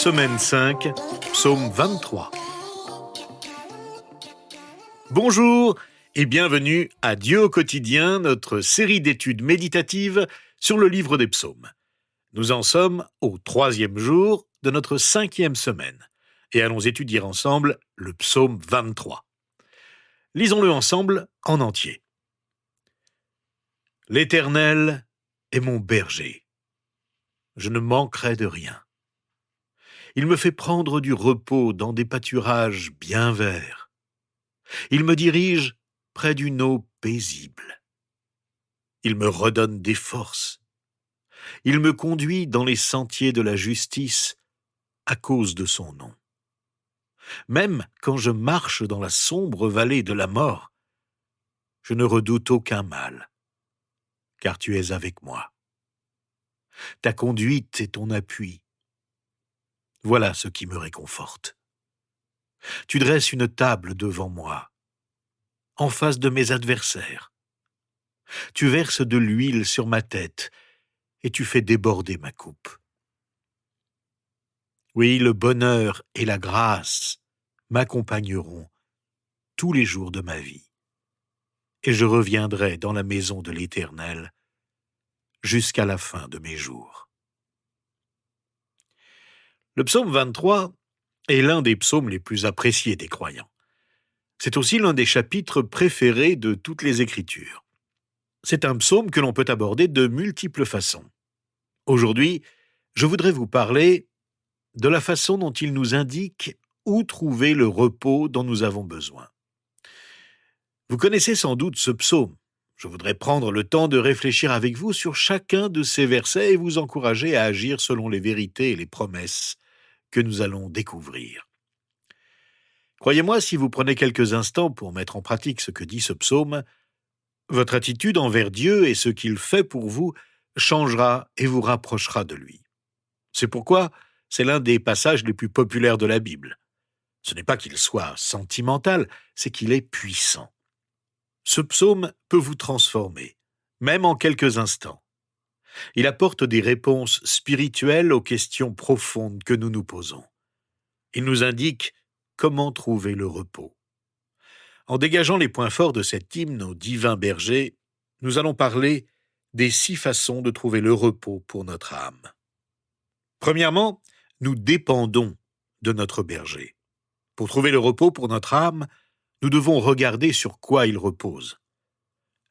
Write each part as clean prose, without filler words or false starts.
Semaine 5, psaume 23. Bonjour et bienvenue à Dieu au quotidien, notre série d'études méditatives sur le livre des psaumes. Nous en sommes au 3e jour de notre 5e semaine et allons étudier ensemble le psaume 23. Lisons-le ensemble en entier. L'Éternel est mon berger. Je ne manquerai de rien. Il me fait prendre du repos dans des pâturages bien verts. Il me dirige près d'une eau paisible. Il me redonne des forces. Il me conduit dans les sentiers de la justice à cause de son nom. Même quand je marche dans la sombre vallée de la mort, je ne redoute aucun mal, car tu es avec moi. Ta conduite et ton appui, voilà ce qui me réconforte. Tu dresses une table devant moi, en face de mes adversaires. Tu verses de l'huile sur ma tête et tu fais déborder ma coupe. Oui, le bonheur et la grâce m'accompagneront tous les jours de ma vie, et je reviendrai dans la maison de l'Éternel jusqu'à la fin de mes jours. Le psaume 23 est l'un des psaumes les plus appréciés des croyants. C'est aussi l'un des chapitres préférés de toutes les Écritures. C'est un psaume que l'on peut aborder de multiples façons. Aujourd'hui, je voudrais vous parler de la façon dont il nous indique où trouver le repos dont nous avons besoin. Vous connaissez sans doute ce psaume. Je voudrais prendre le temps de réfléchir avec vous sur chacun de ces versets et vous encourager à agir selon les vérités et les promesses que nous allons découvrir. Croyez-moi, si vous prenez quelques instants pour mettre en pratique ce que dit ce psaume, votre attitude envers Dieu et ce qu'il fait pour vous changera et vous rapprochera de lui. C'est pourquoi c'est l'un des passages les plus populaires de la Bible. Ce n'est pas qu'il soit sentimental, c'est qu'il est puissant. Ce psaume peut vous transformer, même en quelques instants. Il apporte des réponses spirituelles aux questions profondes que nous nous posons. Il nous indique comment trouver le repos. En dégageant les points forts de cet hymne au divin berger, nous allons parler des 6 façons de trouver le repos pour notre âme. Premièrement, nous dépendons de notre berger. Pour trouver le repos pour notre âme, nous devons regarder sur quoi il repose.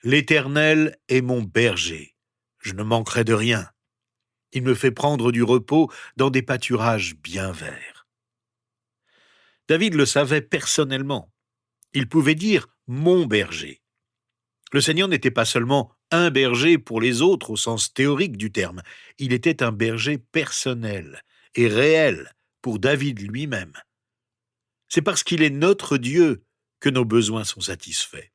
L'Éternel est mon berger, je ne manquerai de rien. Il me fait prendre du repos dans des pâturages bien verts. David le savait personnellement. Il pouvait dire « mon berger ». Le Seigneur n'était pas seulement un berger pour les autres au sens théorique du terme, il était un berger personnel et réel pour David lui-même. C'est parce qu'il est notre Dieu que nos besoins sont satisfaits.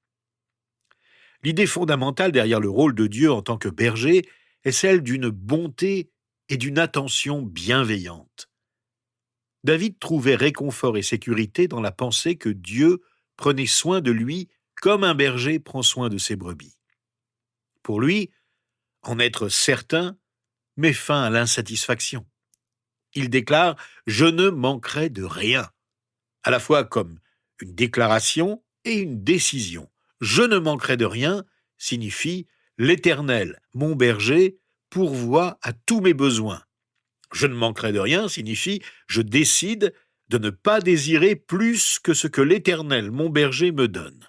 L'idée fondamentale derrière le rôle de Dieu en tant que berger est celle d'une bonté et d'une attention bienveillante. David trouvait réconfort et sécurité dans la pensée que Dieu prenait soin de lui comme un berger prend soin de ses brebis. Pour lui, en être certain met fin à l'insatisfaction. Il déclare « Je ne manquerai de rien », à la fois comme une déclaration et une décision. « Je ne manquerai de rien » signifie « L'Éternel, mon berger, pourvoit à tous mes besoins ». Je ne manquerai de rien signifie « Je décide de ne pas désirer plus que ce que l'Éternel, mon berger, me donne ».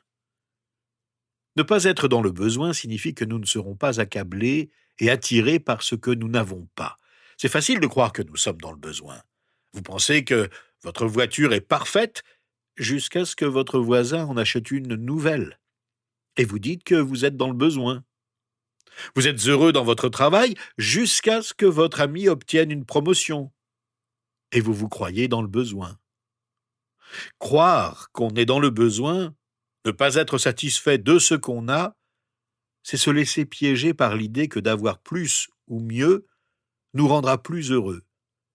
Ne pas être dans le besoin signifie que nous ne serons pas accablés et attirés par ce que nous n'avons pas. C'est facile de croire que nous sommes dans le besoin. Vous pensez que votre voiture est parfaite jusqu'à ce que votre voisin en achète une nouvelle. Et vous dites que vous êtes dans le besoin. Vous êtes heureux dans votre travail jusqu'à ce que votre ami obtienne une promotion. Et vous vous croyez dans le besoin. Croire qu'on est dans le besoin, ne pas être satisfait de ce qu'on a, c'est se laisser piéger par l'idée que d'avoir plus ou mieux nous rendra plus heureux,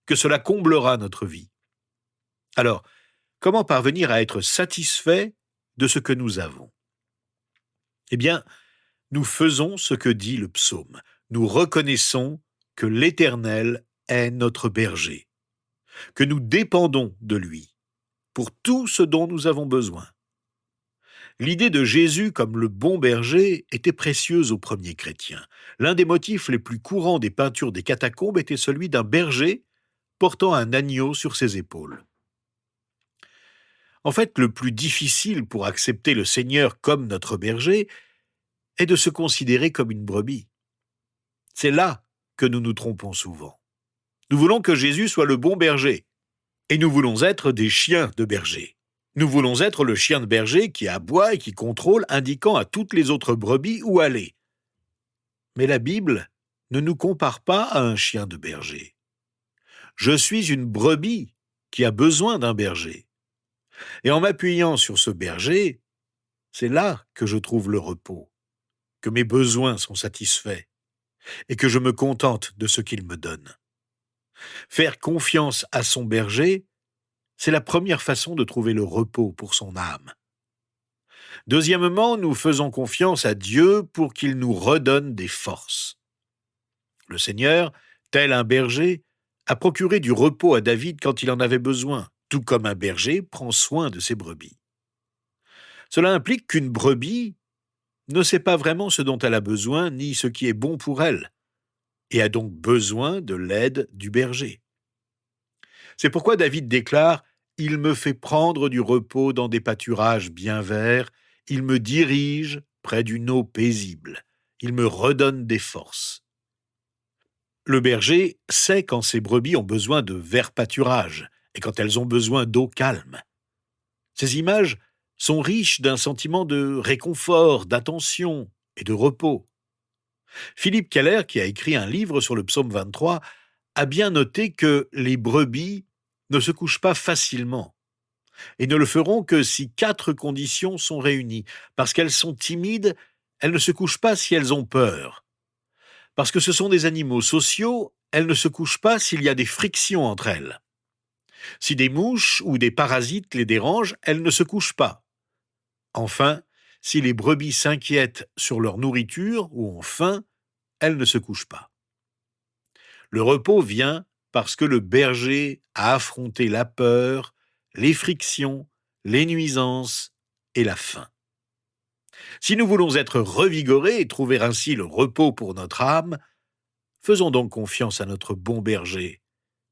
que cela comblera notre vie. Alors, comment parvenir à être satisfait de ce que nous avons ? Eh bien, nous faisons ce que dit le psaume. Nous reconnaissons que l'Éternel est notre berger. que nous dépendons de lui pour tout ce dont nous avons besoin. L'idée de Jésus comme le bon berger était précieuse aux premiers chrétiens. L'un des motifs les plus courants des peintures des catacombes était celui d'un berger portant un agneau sur ses épaules. En fait, le plus difficile pour accepter le Seigneur comme notre berger est de se considérer comme une brebis. C'est là que nous nous trompons souvent. Nous voulons que Jésus soit le bon berger, et nous voulons être des chiens de berger. Nous voulons être le chien de berger qui aboie et qui contrôle, indiquant à toutes les autres brebis où aller. Mais la Bible ne nous compare pas à un chien de berger. Je suis une brebis qui a besoin d'un berger. Et en m'appuyant sur ce berger, c'est là que je trouve le repos, que mes besoins sont satisfaits et que je me contente de ce qu'il me donne. Faire confiance à son berger, c'est la première façon de trouver le repos pour son âme. Deuxièmement, nous faisons confiance à Dieu pour qu'il nous redonne des forces. Le Seigneur, tel un berger, a procuré du repos à David quand il en avait besoin, tout comme un berger prend soin de ses brebis. Cela implique qu'une brebis ne sait pas vraiment ce dont elle a besoin ni ce qui est bon pour elle, et a donc besoin de l'aide du berger. C'est pourquoi David déclare « Il me fait prendre du repos dans des pâturages bien verts, il me dirige près d'une eau paisible, il me redonne des forces. » Le berger sait quand ses brebis ont besoin de verts pâturages et quand elles ont besoin d'eau calme. Ces images sont riches d'un sentiment de réconfort, d'attention et de repos. Philippe Keller, qui a écrit un livre sur le psaume 23, a bien noté que les brebis ne se couchent pas facilement et ne le feront que si 4 conditions sont réunies. Parce qu'elles sont timides, elles ne se couchent pas si elles ont peur. Parce que ce sont des animaux sociaux, elles ne se couchent pas s'il y a des frictions entre elles. Si des mouches ou des parasites les dérangent, elles ne se couchent pas. Enfin, si les brebis s'inquiètent sur leur nourriture ou ont faim, elles ne se couchent pas. Le repos vient parce que le berger a affronté la peur, les frictions, les nuisances et la faim. Si nous voulons être revigorés et trouver ainsi le repos pour notre âme, faisons donc confiance à notre bon berger,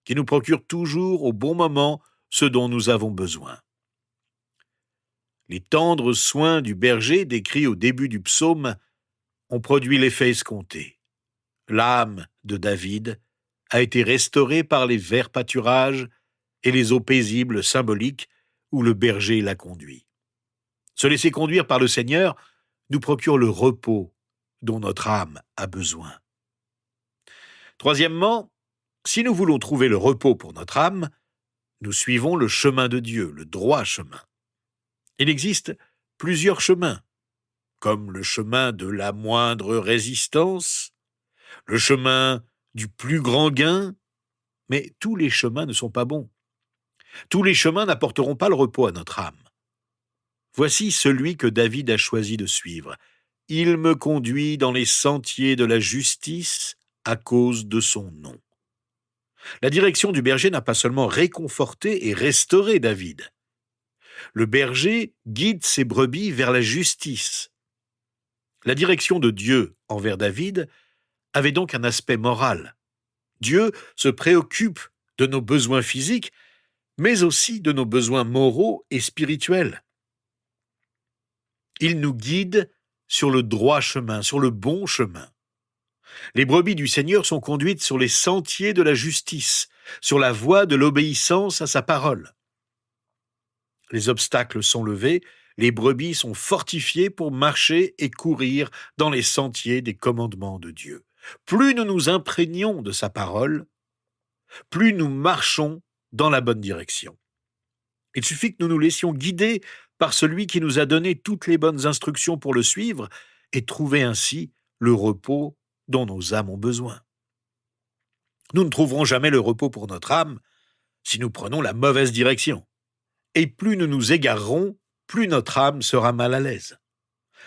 qui nous procure toujours au bon moment ce dont nous avons besoin. Les tendres soins du berger décrits au début du psaume ont produit l'effet escompté. L'âme de David a été restaurée par les verts pâturages et les eaux paisibles symboliques où le berger l'a conduit. Se laisser conduire par le Seigneur nous procure le repos dont notre âme a besoin. Troisièmement, si nous voulons trouver le repos pour notre âme, nous suivons le chemin de Dieu, le droit chemin. Il existe plusieurs chemins, comme le chemin de la moindre résistance, le chemin du plus grand gain, mais tous les chemins ne sont pas bons. Tous les chemins n'apporteront pas le repos à notre âme. Voici celui que David a choisi de suivre. Il me conduit dans les sentiers de la justice à cause de son nom. La direction du berger n'a pas seulement réconforté et restauré David. Le berger guide ses brebis vers la justice. La direction de Dieu envers David avait donc un aspect moral. Dieu se préoccupe de nos besoins physiques, mais aussi de nos besoins moraux et spirituels. Il nous guide sur le droit chemin, sur le bon chemin. Les brebis du Seigneur sont conduites sur les sentiers de la justice, sur la voie de l'obéissance à sa parole. Les obstacles sont levés, les brebis sont fortifiées pour marcher et courir dans les sentiers des commandements de Dieu. Plus nous nous imprégnons de sa parole, plus nous marchons dans la bonne direction. Il suffit que nous nous laissions guider par celui qui nous a donné toutes les bonnes instructions pour le suivre et trouver ainsi le repos dont nos âmes ont besoin. Nous ne trouverons jamais le repos pour notre âme si nous prenons la mauvaise direction. Et plus nous nous égarerons, plus notre âme sera mal à l'aise.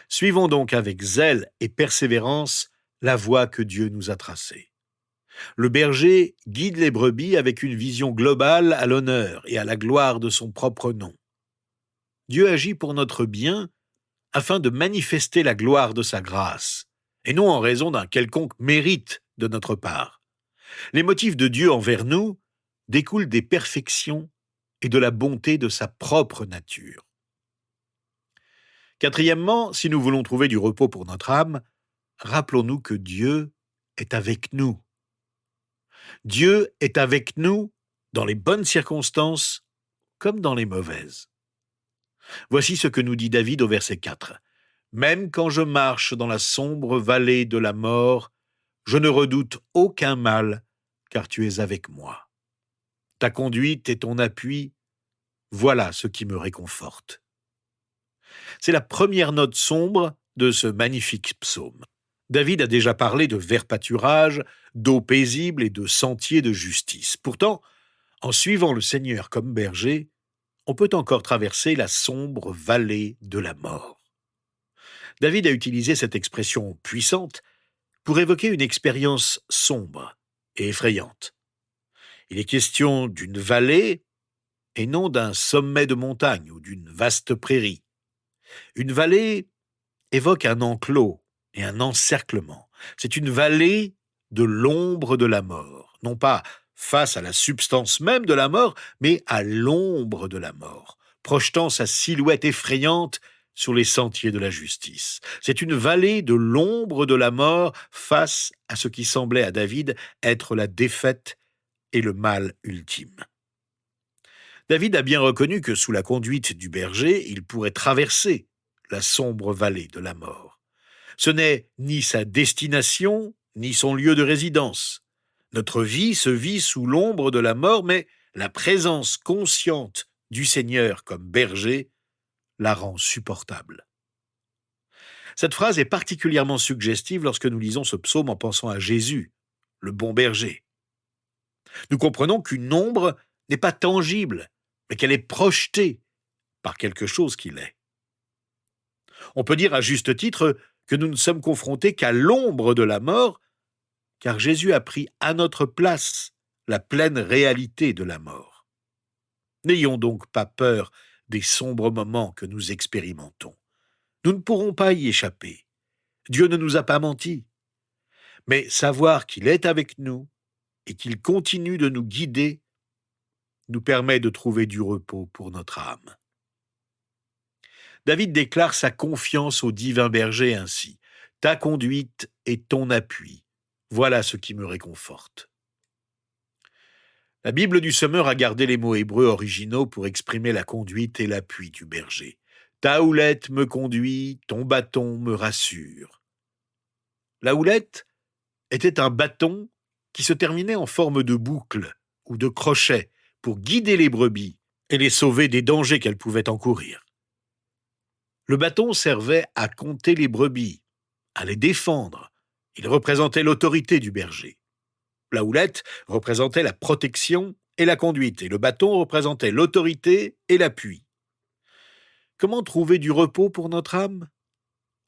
Suivons donc avec zèle et persévérance la voie que Dieu nous a tracée. Le berger guide les brebis avec une vision globale à l'honneur et à la gloire de son propre nom. Dieu agit pour notre bien afin de manifester la gloire de sa grâce, et non en raison d'un quelconque mérite de notre part. Les motifs de Dieu envers nous découlent des perfections et de la bonté de sa propre nature. Quatrièmement, si nous voulons trouver du repos pour notre âme, rappelons-nous que Dieu est avec nous. Dieu est avec nous dans les bonnes circonstances comme dans les mauvaises. Voici ce que nous dit David au verset 4. « Même quand je marche dans la sombre vallée de la mort, je ne redoute aucun mal, car tu es avec moi. Ta conduite et ton appui, voilà ce qui me réconforte. » C'est la première note sombre de ce magnifique psaume. David a déjà parlé de verts pâturages, d'eau paisible et de sentiers de justice. Pourtant, en suivant le Seigneur comme berger, on peut encore traverser la sombre vallée de la mort. David a utilisé cette expression puissante pour évoquer une expérience sombre et effrayante. Il est question d'une vallée et non d'un sommet de montagne ou d'une vaste prairie. Une vallée évoque un enclos et un encerclement. C'est une vallée de l'ombre de la mort, non pas face à la substance même de la mort, mais à l'ombre de la mort, projetant sa silhouette effrayante sur les sentiers de la justice. C'est une vallée de l'ombre de la mort face à ce qui semblait à David être la défaite et le mal ultime. David a bien reconnu que sous la conduite du berger, il pourrait traverser la sombre vallée de la mort. Ce n'est ni sa destination, ni son lieu de résidence. Notre vie se vit sous l'ombre de la mort, mais la présence consciente du Seigneur comme berger la rend supportable. Cette phrase est particulièrement suggestive lorsque nous lisons ce psaume en pensant à Jésus, le bon berger. Nous comprenons qu'une ombre n'est pas tangible, mais qu'elle est projetée par quelque chose qu'il est. On peut dire à juste titre que nous ne sommes confrontés qu'à l'ombre de la mort, car Jésus a pris à notre place la pleine réalité de la mort. N'ayons donc pas peur des sombres moments que nous expérimentons. Nous ne pourrons pas y échapper. Dieu ne nous a pas menti. Mais savoir qu'il est avec nous et qu'il continue de nous guider nous permet de trouver du repos pour notre âme. David déclare sa confiance au divin berger ainsi. « Ta conduite et ton appui, voilà ce qui me réconforte. » La Bible du Semeur a gardé les mots hébreux originaux pour exprimer la conduite et l'appui du berger. « Ta houlette me conduit, ton bâton me rassure. » La houlette était un bâton qui se terminait en forme de boucle ou de crochet pour guider les brebis et les sauver des dangers qu'elles pouvaient encourir. Le bâton servait à compter les brebis, à les défendre. Il représentait l'autorité du berger. La houlette représentait la protection et la conduite, et le bâton représentait l'autorité et l'appui. Comment trouver du repos pour notre âme ?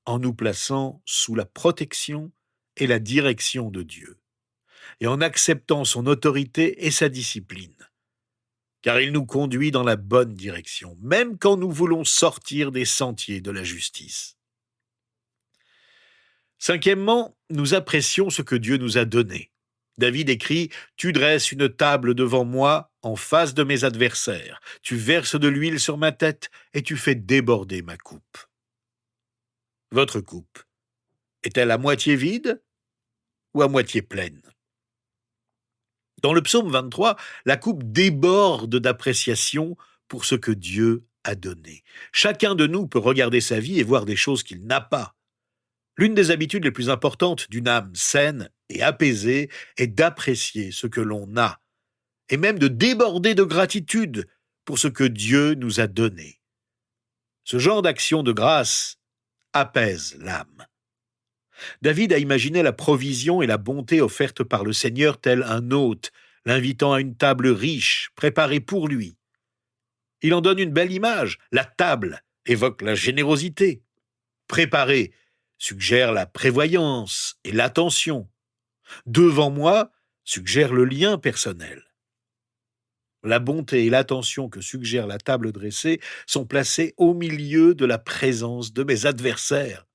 En nous plaçant sous la protection et la direction de Dieu, et en acceptant son autorité et sa discipline. Car il nous conduit dans la bonne direction, même quand nous voulons sortir des sentiers de la justice. Cinquièmement, nous apprécions ce que Dieu nous a donné. David écrit « Tu dresses une table devant moi en face de mes adversaires. Tu verses de l'huile sur ma tête et tu fais déborder ma coupe. » Votre coupe est-elle à moitié vide ou à moitié pleine ? Dans le psaume 23, la coupe déborde d'appréciation pour ce que Dieu a donné. Chacun de nous peut regarder sa vie et voir des choses qu'il n'a pas. L'une des habitudes les plus importantes d'une âme saine et apaisée est d'apprécier ce que l'on a, et même de déborder de gratitude pour ce que Dieu nous a donné. Ce genre d'action de grâce apaise l'âme. David a imaginé la provision et la bonté offertes par le Seigneur tel un hôte, l'invitant à une table riche, préparée pour lui. Il en donne une belle image. La table évoque la générosité. Préparer suggère la prévoyance et l'attention. Devant moi suggère le lien personnel. La bonté et l'attention que suggère la table dressée sont placées au milieu de la présence de mes adversaires.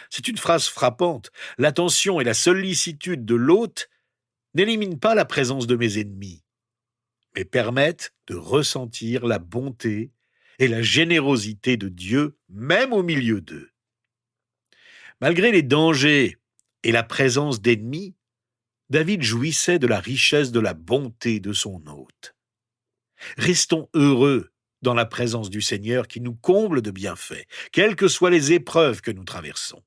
C'est une phrase frappante. L'attention et la sollicitude de l'hôte n'éliminent pas la présence de mes ennemis, mais permettent de ressentir la bonté et la générosité de Dieu, même au milieu d'eux. Malgré les dangers et la présence d'ennemis, David jouissait de la richesse de la bonté de son hôte. Restons heureux dans la présence du Seigneur qui nous comble de bienfaits, quelles que soient les épreuves que nous traversons.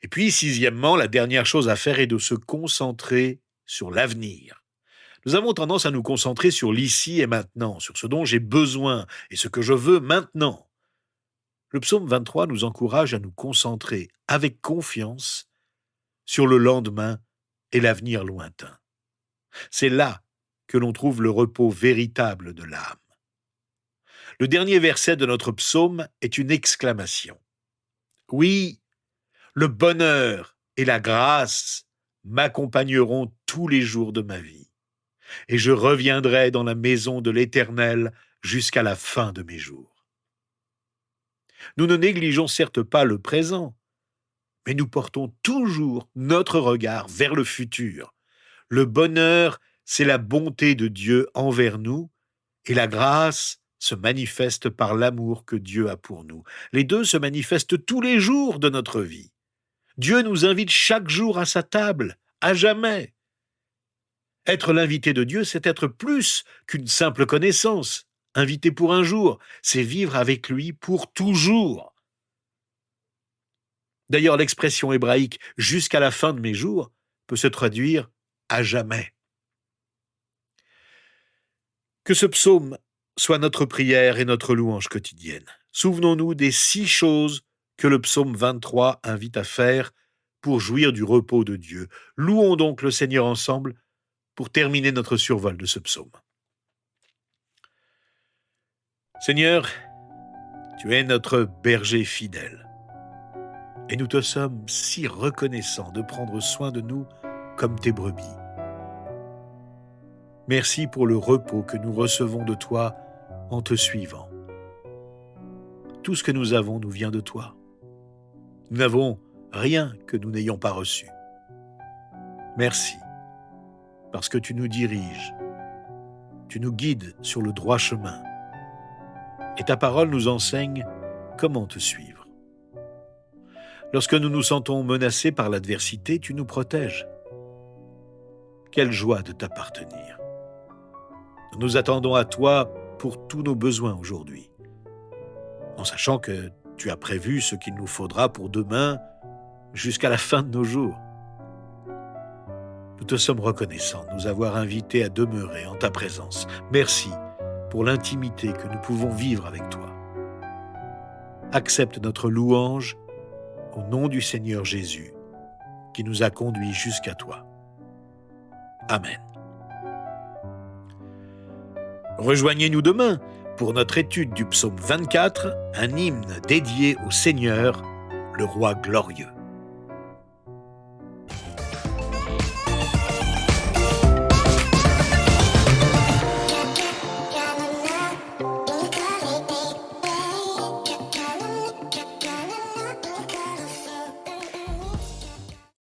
Et puis, sixièmement, la dernière chose à faire est de se concentrer sur l'avenir. Nous avons tendance à nous concentrer sur l'ici et maintenant, sur ce dont j'ai besoin et ce que je veux maintenant. Le psaume 23 nous encourage à nous concentrer avec confiance sur le lendemain et l'avenir lointain. C'est là que l'on trouve le repos véritable de l'âme. Le dernier verset de notre psaume est une exclamation. Oui, le bonheur et la grâce m'accompagneront tous les jours de ma vie, et je reviendrai dans la maison de l'Éternel jusqu'à la fin de mes jours. Nous ne négligeons certes pas le présent, mais nous portons toujours notre regard vers le futur. Le bonheur, c'est la bonté de Dieu envers nous, et la grâce se manifeste par l'amour que Dieu a pour nous. Les deux se manifestent tous les jours de notre vie. Dieu nous invite chaque jour à sa table, à jamais. Être l'invité de Dieu, c'est être plus qu'une simple connaissance. Invité pour un jour, c'est vivre avec lui pour toujours. D'ailleurs, l'expression hébraïque « jusqu'à la fin de mes jours » peut se traduire « à jamais ». Que ce psaume soit notre prière et notre louange quotidienne. Souvenons-nous des 6 choses que le psaume 23 invite à faire pour jouir du repos de Dieu. Louons donc le Seigneur ensemble pour terminer notre survol de ce psaume. Seigneur, tu es notre berger fidèle. Et nous te sommes si reconnaissants de prendre soin de nous comme tes brebis. Merci pour le repos que nous recevons de toi en te suivant. Tout ce que nous avons nous vient de toi. Nous n'avons rien que nous n'ayons pas reçu. Merci, parce que tu nous diriges, tu nous guides sur le droit chemin, et ta parole nous enseigne comment te suivre. Lorsque nous nous sentons menacés par l'adversité, tu nous protèges. Quelle joie de t'appartenir. Nous nous attendons à toi pour tous nos besoins aujourd'hui, en sachant que tu as prévu ce qu'il nous faudra pour demain jusqu'à la fin de nos jours. Nous te sommes reconnaissants de nous avoir invités à demeurer en ta présence. Merci pour l'intimité que nous pouvons vivre avec toi. Accepte notre louange au nom du Seigneur Jésus, qui nous a conduits jusqu'à toi. Amen. Rejoignez-nous demain pour notre étude du psaume 24, un hymne dédié au Seigneur, le roi glorieux.